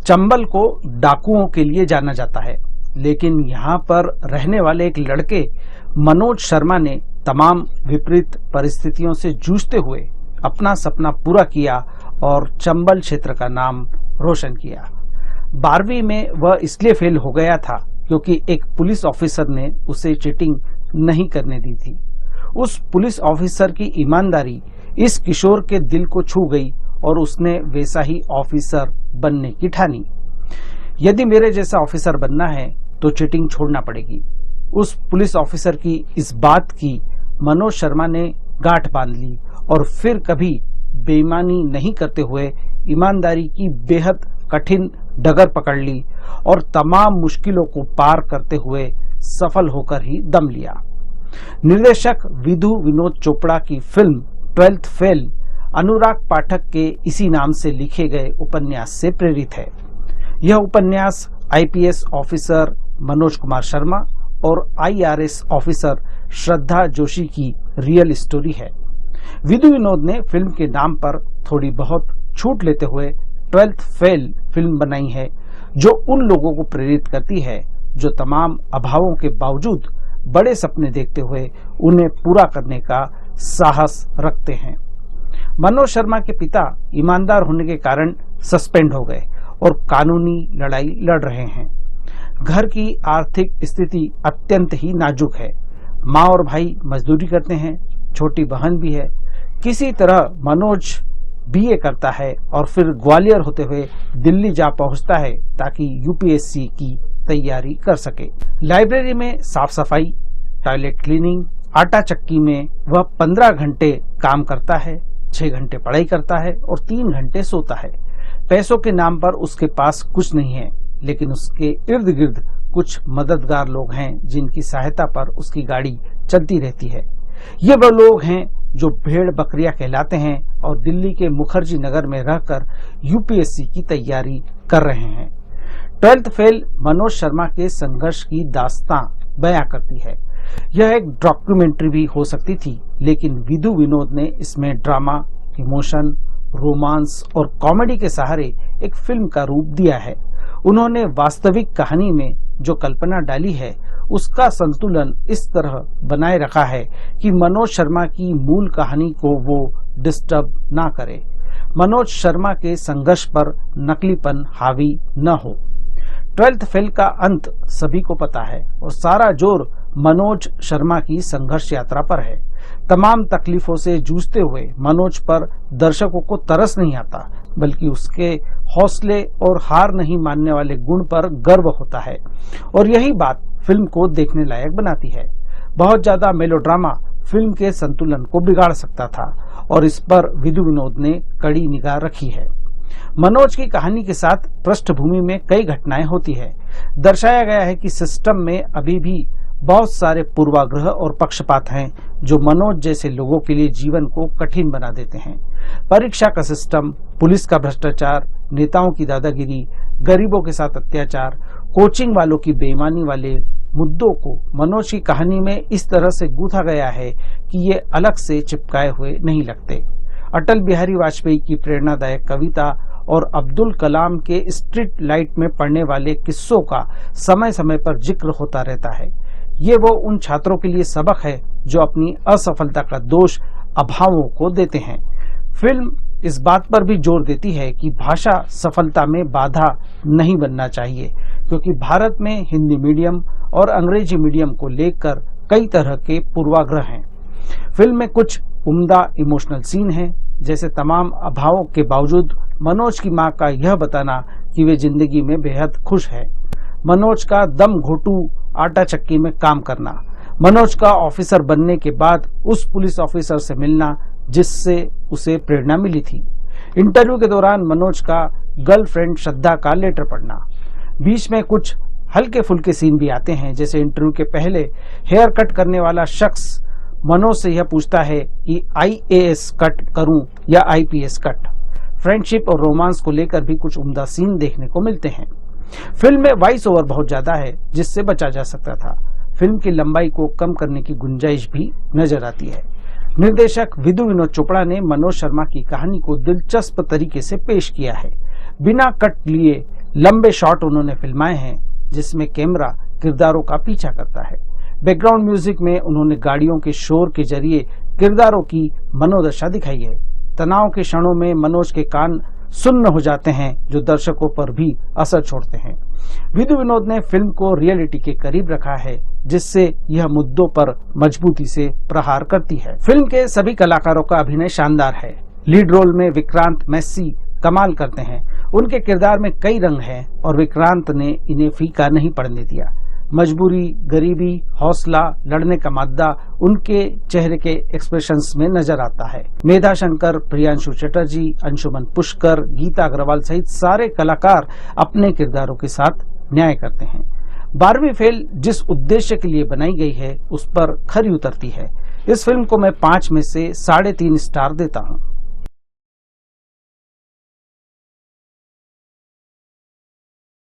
चंबल को डाकुओं के लिए जाना जाता है, लेकिन यहाँ पर रहने वाले एक लड़के मनोज शर्मा ने तमाम विपरीत परिस्थितियों से जूझते हुए अपना सपना पूरा किया और चंबल क्षेत्र का नाम रोशन किया। 12वीं में वह इसलिए फेल हो गया था क्योंकि एक पुलिस ऑफिसर ने उसे चीटिंग नहीं करने दी थी। उस पुलिस ऑफिसर की ईमानदारी इस किशोर के दिल को छू गई और उसने वैसा ही ऑफिसर बनने की ठानी। यदि मेरे जैसा ऑफिसर बनना है तो चीटिंग छोड़ना पड़ेगी। उस पुलिस ऑफिसर की इस बात की मनोज शर्मा ने गांठ बांध ली और फिर कभी बेईमानी नहीं करते हुए ईमानदारी की बेहद कठिन डगर पकड़ ली और तमाम मुश्किलों को पार करते हुए सफल होकर ही दम लिया। निर्देशक विधु विनोद चोपड़ा की फिल्म 12th फेल अनुराग पाठक के इसी नाम से लिखे गए उपन्यास से प्रेरित है। यह उपन्यास आईपीएस ऑफिसर मनोज कुमार शर्मा और आईआरएस ऑफिसर श्रद्धा जोशी की रियल स्टोरी है। विधु विनोद ने फिल्म के नाम पर थोड़ी बहुत छूट लेते हुए 12th फेल फिल्म बनाई है, जो उन लोगों को प्रेरित करती है जो तमाम अभावों के बावजूद बड़े सपने देखते हुए उन्हें पूरा करने का साहस रखते हैं। मनोज शर्मा के पिता ईमानदार होने के कारण सस्पेंड हो गए और कानूनी लड़ाई लड़ रहे हैं। घर की आर्थिक स्थिति अत्यंत ही नाजुक है। माँ और भाई मजदूरी करते हैं, छोटी बहन भी है। किसी तरह मनोज बीए करता है और फिर ग्वालियर होते हुए दिल्ली जा पहुंचता है ताकि यूपीएससी की तैयारी कर सके। लाइब्रेरी में साफ सफाई, टॉयलेट क्लीनिंग, आटा चक्की में वह 15 घंटे काम करता है, 6 घंटे पढ़ाई करता है और 3 घंटे सोता है। पैसों के नाम पर उसके पास कुछ नहीं है, लेकिन उसके इर्द गिर्द कुछ मददगार लोग हैं जिनकी सहायता पर उसकी गाड़ी चलती रहती है। ये वो लोग हैं जो भेड़ बकरियां कहलाते हैं और दिल्ली के मुखर्जी नगर में रहकर यूपीएससी की तैयारी कर रहे हैं। 12th फेल मनोज शर्मा के संघर्ष की दास्तां बयां करती है। यह एक डॉक्यूमेंट्री भी हो सकती थी, लेकिन विधु विनोद ने इसमें ड्रामा, इमोशन, रोमांस और कॉमेडी के सहारे एक फिल्म का रूप दिया है। उन्होंने वास्तविक कहानी में जो कल्पना डाली है उसका संतुलन इस तरह बनाए रखा है कि मनोज शर्मा की मूल कहानी को वो डिस्टर्ब ना करे, मनोज शर्मा के संघर्ष पर नकलीपन हावी न हो। 12th फेल का अंत सभी को पता है और सारा जोर मनोज शर्मा की संघर्ष यात्रा पर है। तमाम तकलीफों से जूझते हुए मनोज पर दर्शकों को तरस नहीं आता, बल्कि उसके हौसले और हार नहीं मानने वाले गुण पर गर्व होता है और यही बात फिल्म को देखने लायक बनाती है। बहुत ज्यादा मेलोड्रामा फिल्म के संतुलन को बिगाड़ सकता था और इस पर विधु विनोद ने कड़ी निगाह रखी है। मनोज की कहानी के साथ पृष्ठभूमि में कई घटनाएं होती है। दर्शाया गया है कि सिस्टम में अभी भी बहुत सारे पूर्वाग्रह और पक्षपात हैं जो मनोज जैसे लोगों के लिए जीवन को कठिन बना देते हैं। परीक्षा का सिस्टम, पुलिस का भ्रष्टाचार, नेताओं की दादागिरी, गरीबों के साथ अत्याचार, कोचिंग वालों की बेईमानी वाले मुद्दों को मनोज की कहानी में इस तरह से गूंथा गया है कि ये अलग से चिपकाए हुए नहीं लगते। अटल बिहारी वाजपेयी की प्रेरणादायक कविता और अब्दुल कलाम के स्ट्रीट लाइट में पढ़ने वाले किस्सों का समय समय पर जिक्र होता रहता है। ये वो उन छात्रों के लिए सबक है जो अपनी असफलता का दोष अभावों को देते हैं। फिल्म इस बात पर भी जोर देती है कि भाषा सफलता में बाधा नहीं बनना चाहिए, क्योंकि भारत में हिंदी मीडियम और अंग्रेजी मीडियम को लेकर कई तरह के पूर्वाग्रह हैं। फिल्म में कुछ उम्दा इमोशनल सीन हैं, जैसे तमाम अभावों के बावजूद मनोज की मां का यह बताना कि वे जिंदगी में बेहद खुश है, मनोज का दम घोटू आटा चक्की में काम करना, मनोज का ऑफिसर बनने के बाद उस पुलिस ऑफिसर से मिलना जिससे उसे प्रेरणा मिली थी, इंटरव्यू के दौरान मनोज का गर्लफ्रेंड श्रद्धा का लेटर पढ़ना। बीच में कुछ हल्के फुल्के सीन भी आते हैं, जैसे इंटरव्यू के पहले हेयर कट करने वाला शख्स मनोज से यह पूछता है कि आईएएस कट करूं या आईपीएस कट। फ्रेंडशिप और रोमांस को लेकर भी कुछ उम्दा सीन देखने को मिलते हैं। फिल्म में वॉइस ओवर बहुत ज्यादा है, जिससे बचा जा सकता था। फिल्म की लंबाई को कम करने की गुंजाइश भी नजर आती है। निर्देशक विधु विनोद चोपड़ा ने मनोज शर्मा की कहानी को दिलचस्प तरीके से पेश किया है। बिना कट लिए लंबे शॉट उन्होंने फिल्माए हैं जिसमें कैमरा किरदारों का पीछा करता है। बैकग्राउंड म्यूजिक में उन्होंने गाड़ियों के शोर के जरिए किरदारों की मनोदशा दिखाई है। तनाव के क्षणों में मनोज के कान सुन्न हो जाते हैं जो दर्शकों पर भी असर छोड़ते हैं। विधु विनोद ने फिल्म को रियलिटी के करीब रखा है जिससे यह मुद्दों पर मजबूती से प्रहार करती है। फिल्म के सभी कलाकारों का अभिनय शानदार है। लीड रोल में विक्रांत मैसी कमाल करते हैं। उनके किरदार में कई रंग हैं और विक्रांत ने इन्हें फीका नहीं पड़ने दिया। मजबूरी, गरीबी, हौसला, लड़ने का मादा उनके चेहरे के एक्सप्रेशंस में नजर आता है। मेधा शंकर, प्रियांशु चटर्जी, अंशुमन पुष्कर, गीता अग्रवाल सहित सारे कलाकार अपने किरदारों के साथ न्याय करते हैं। 12वीं फेल जिस उद्देश्य के लिए बनाई गई है उस पर खरी उतरती है। इस फिल्म को मैं 5 में से 3.5 स्टार देता हूँ।